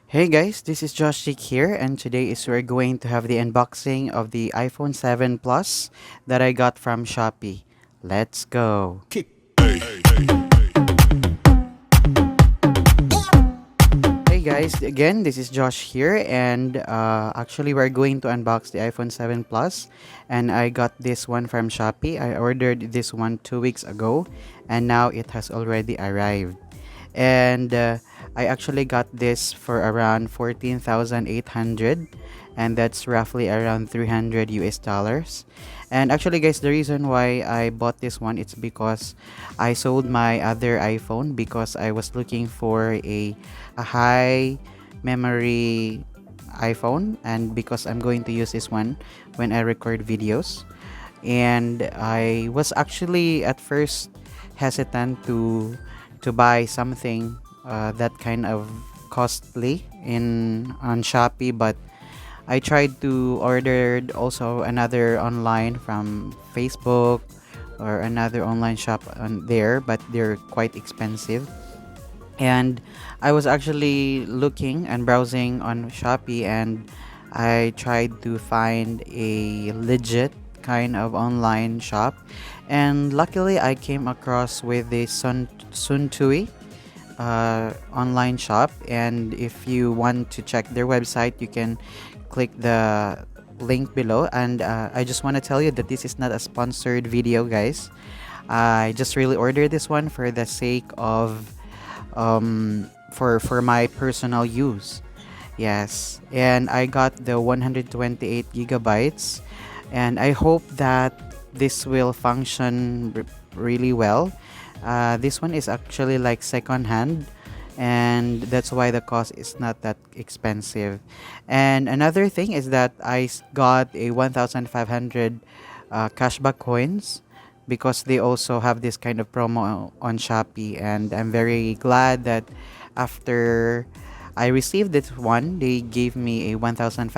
Hey guys, this is Josh here, and today is we're going to have the unboxing of the iPhone 7 Plus that I got from Shopee. Let's go. Hey guys, again, this is Josh here, and actually, we're going to unbox the iPhone 7 Plus, and I got this one from Shopee. I ordered this one 2 weeks ago, and now it has already arrived. And I actually got this for around 14,800, and that's roughly around 300 US dollars. And actually, guys, the reason why I bought this one it's because I sold my other iPhone because I was looking for a high memory iPhone, and because I'm going to use this one when I record videos. And I was actually at first hesitant to buy something that kind of costly in on Shopee, but I tried to order also another online from Facebook or another online shop on there, but they're quite expensive. And I was actually looking and browsing on Shopee, and I tried to find a legit kind of online shop, and luckily I came across with the Suntui online shop. And if you want to check their website, you can click the link below. And I just want to tell you that this is not a sponsored video, guys. I just really ordered this one for the sake of for my personal use. Yes, and I got the 128 gigabytes, and I hope that this will function really well. This one is actually like second hand, and that's why the cost is not that expensive. And another thing is that got a 1,500 cashback coins because they also have this kind of promo on Shopee, and I'm very glad that after I received this one, they gave me a 1,500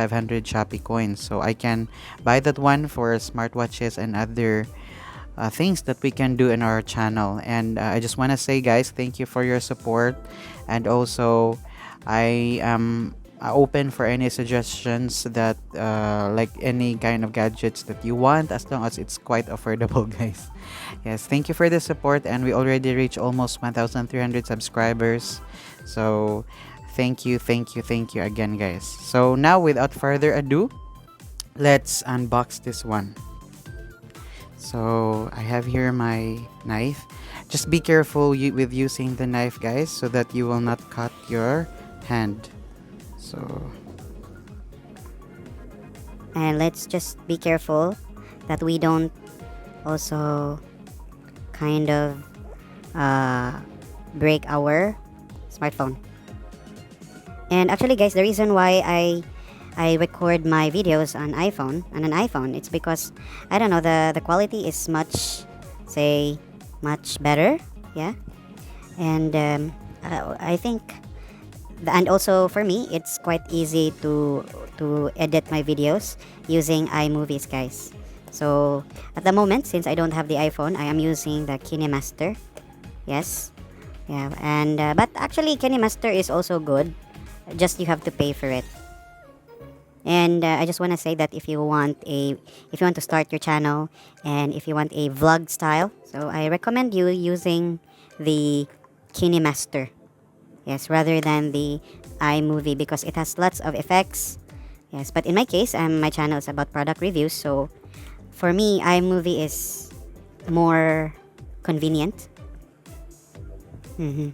Shopee coins, so I can buy that one for smartwatches and other things that we can do in our channel. And I just want to say, guys, thank you for your support, and also I am open for any suggestions that like any kind of gadgets that you want, as long as it's quite affordable, guys. Yes, thank you for the support, and we already reached almost 1,300 subscribers. So thank you again, guys. So now, without further ado, let's unbox this one. So I have here my knife. Just be careful with using the knife, guys, so that you will not cut your hand. So And let's just be careful that we don't also kind of uh, break our smartphone. And actually, guys, the reason why I record my videos on an iPhone, it's because I don't know, the quality is much better, yeah. And I think, and also for me, it's quite easy to edit my videos using iMovies, guys. So at the moment, since I don't have the iPhone, I am using the KineMaster. Yes, yeah, and but actually, KineMaster is also good. Just you have to pay for it. And I just want to say that if you want to start your channel and if you want a vlog style, so I recommend you using the KineMaster. Yes, rather than the iMovie because it has lots of effects. Yes, but in my case, my channel is about product reviews, so for me, iMovie is more convenient. hmm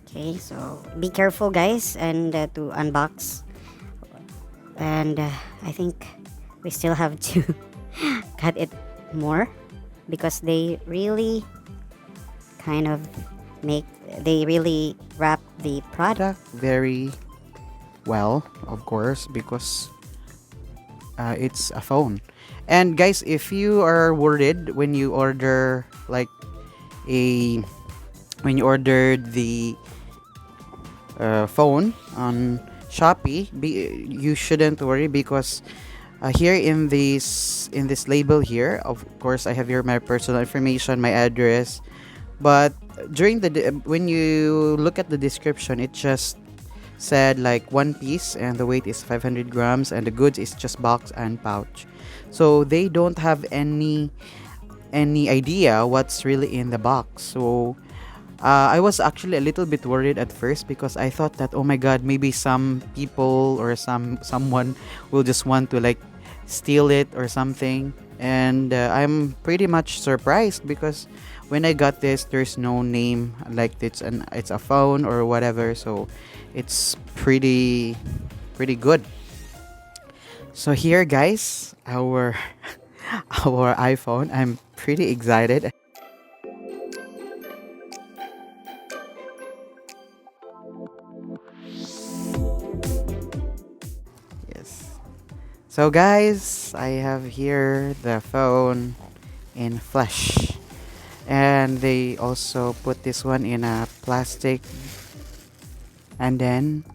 Okay, so be careful, guys, and to unbox. And I think we still have to cut it more because they really kind of they really wrap the product. very well, of course, because it's a phone. And guys, if you are worried when you order like a when you ordered the phone on Shopee, you shouldn't worry because here in this label here, of course, I have here my personal information, my address, But when you look at the description, it just said like one piece and the weight is 500 grams and the goods is just box and pouch. So they don't have any idea what's really in the box. So I was actually a little bit worried at first because I thought that, oh my god, maybe some people or someone will just want to like steal it or something. And I'm pretty much surprised because when I got this, there's no name, like it's a phone or whatever. So it's pretty good. So here, guys, our our iPhone. I'm pretty excited. Yes. So guys, I have here the phone in flesh. And they also put this one in a plastic, and then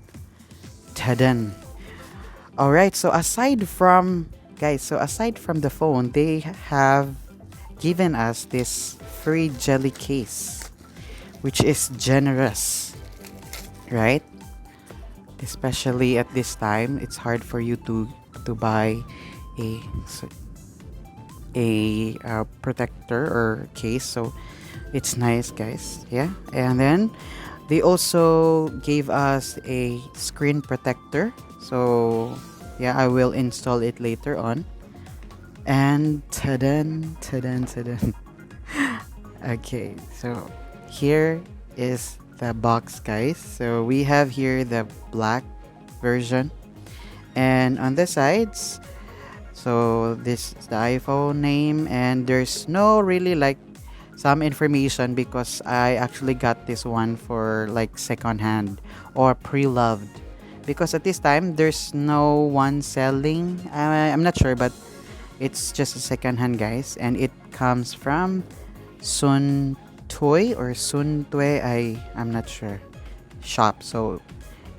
tadan. Alright, so aside from the phone, they have given us this free jelly case, which is generous, right? Especially at this time, it's hard for you to buy a protector or case, so it's nice, guys. Yeah, and then they also gave us a screen protector, so yeah, I will install it later on. And tadan, tadan, tadan. Okay, so here is the box, guys. So we have here the black version, and on the sides, so this is the iPhone name, and there's no really like some information because I actually got this one for like second hand or pre-loved, because at this time there's no one selling. I'm not sure, but it's just a second hand, guys, and it comes from Sun Toy or Sun Tue. I'm not sure shop. So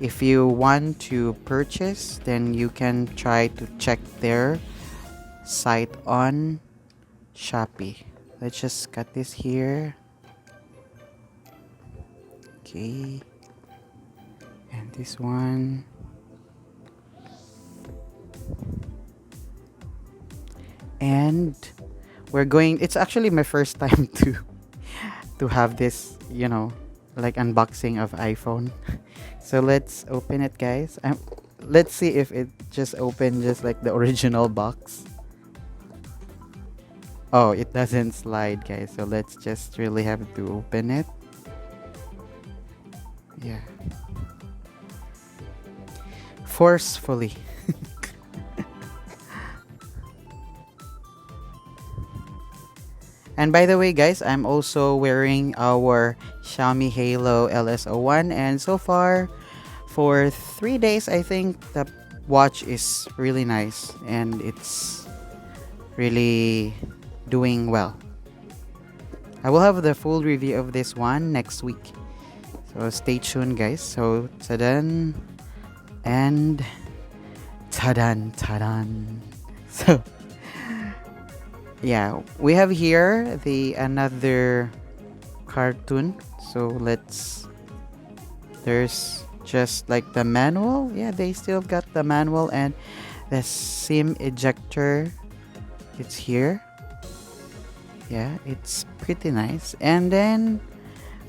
if you want to purchase, then you can try to check their site on Shopee. Let's just cut this here. Okay. And this one. And it's actually my first time to have this, like unboxing of iPhone. So let's open it, guys. Let's see if it just opened just like the original box. Oh, it doesn't slide, guys. So let's just really have to open it. Yeah. Forcefully. And by the way, guys, I'm also wearing our Xiaomi Halo LSO1, and so far for 3 days I think the watch is really nice and it's really doing well. I will have the full review of this one next week. So stay tuned, guys. So tadan and tadan tadan. So yeah, we have here the another cartoon. So there's just like the manual. Yeah, they still got the manual and the SIM ejector. It's here. Yeah, it's pretty nice. And then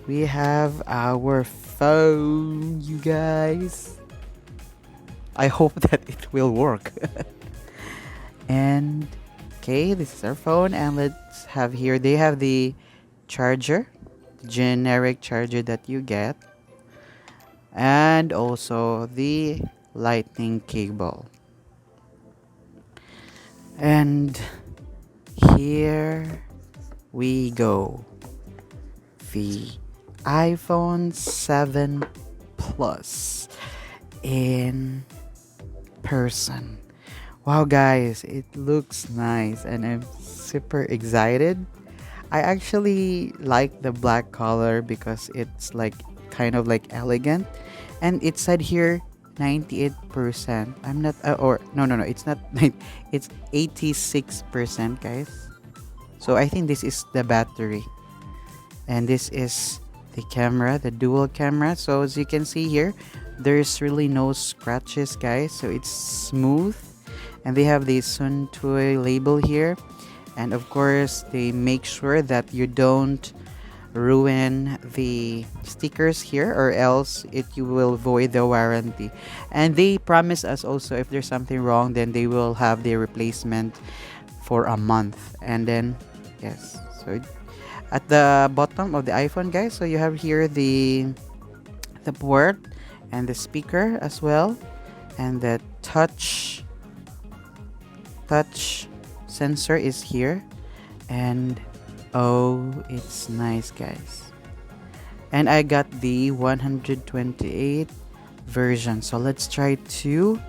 we have our phone, you guys. I hope that it will work. And okay, this is our phone, and let's have here. They have the charger, generic charger that you get, and also the lightning cable. And here we go. The iPhone 7 Plus in person. Wow, guys, it looks nice and I'm super excited. I actually like the black color because it's like kind of like elegant, and it said here 98%. I'm not or no, it's not it's 86%, guys. So I think this is the battery. And this is the camera, the dual camera. So as you can see here, there's really no scratches, guys. So it's smooth. And they have the Sun Toy label here. And of course, they make sure that you don't ruin the stickers here, or else you will void the warranty. And they promise us also, if there's something wrong, then they will have the replacement for a month. And then yes, so at the bottom of the iPhone, guys, so you have here the port and the speaker as well, and the touch sensor is here. And oh, it's nice, guys. And I got the 128 version, so let's try to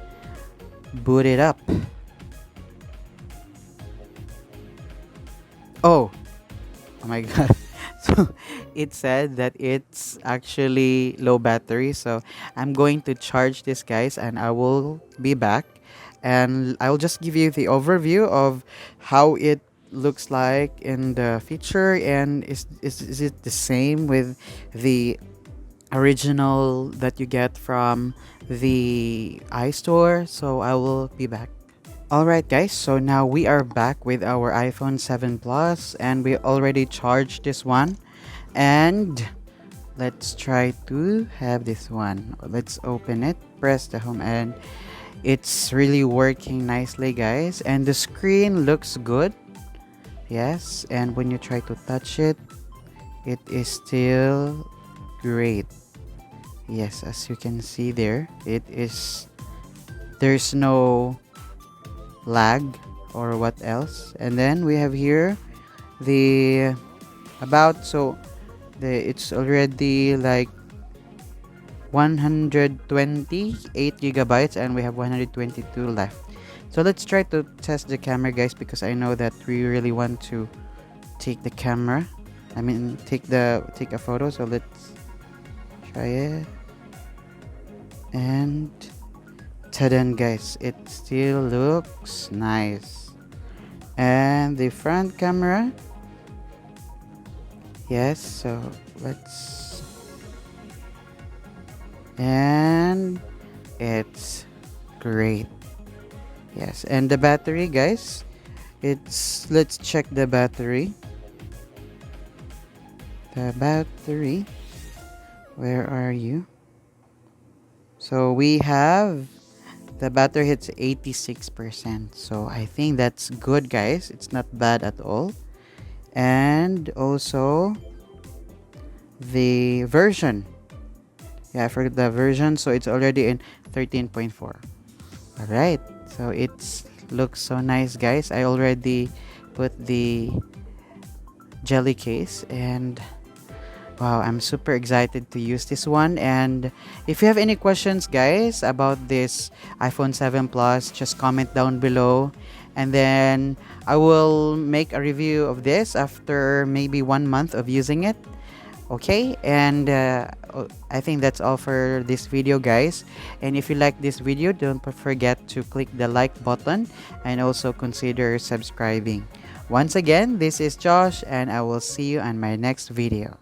boot it up. Oh my god. So it said that it's actually low battery, so I'm going to charge this, guys, and I will be back, and I'll just give you the overview of how it looks like in the feature, and is it the same with the original that you get from the iStore. So I will be back. Alright, guys, so now we are back with our iPhone 7 Plus, and we already charged this one. And let's try to have this one. Let's open it, press the home, and it's really working nicely, guys. And the screen looks good. Yes, and when you try to touch it, it is still great. Yes, as you can see there, there's no lag or what else. And then we have here the about, so it's already like 128 gigabytes, and we have 122 left. So let's try to test the camera, guys, because I know that we really want to take the camera, I mean take a photo. So let's try it. And ta-da, guys, it still looks nice. And the front camera, yes, so let's, and it's great. Yes, and the battery, guys, let's check the battery. Where are you? So we have the battery hits 86%. So I think that's good, guys. It's not bad at all. And also the version. Yeah, I forgot the version. So it's already in 13.4. Alright. So it looks so nice, guys. I already put the jelly case, and wow, I'm super excited to use this one. And if you have any questions, guys, about this iPhone 7 Plus, just comment down below. And then I will make a review of this after maybe 1 month of using it. Okay, and I think that's all for this video, guys. And if you like this video, don't forget to click the like button and also consider subscribing. Once again, this is Josh, and I will see you on my next video.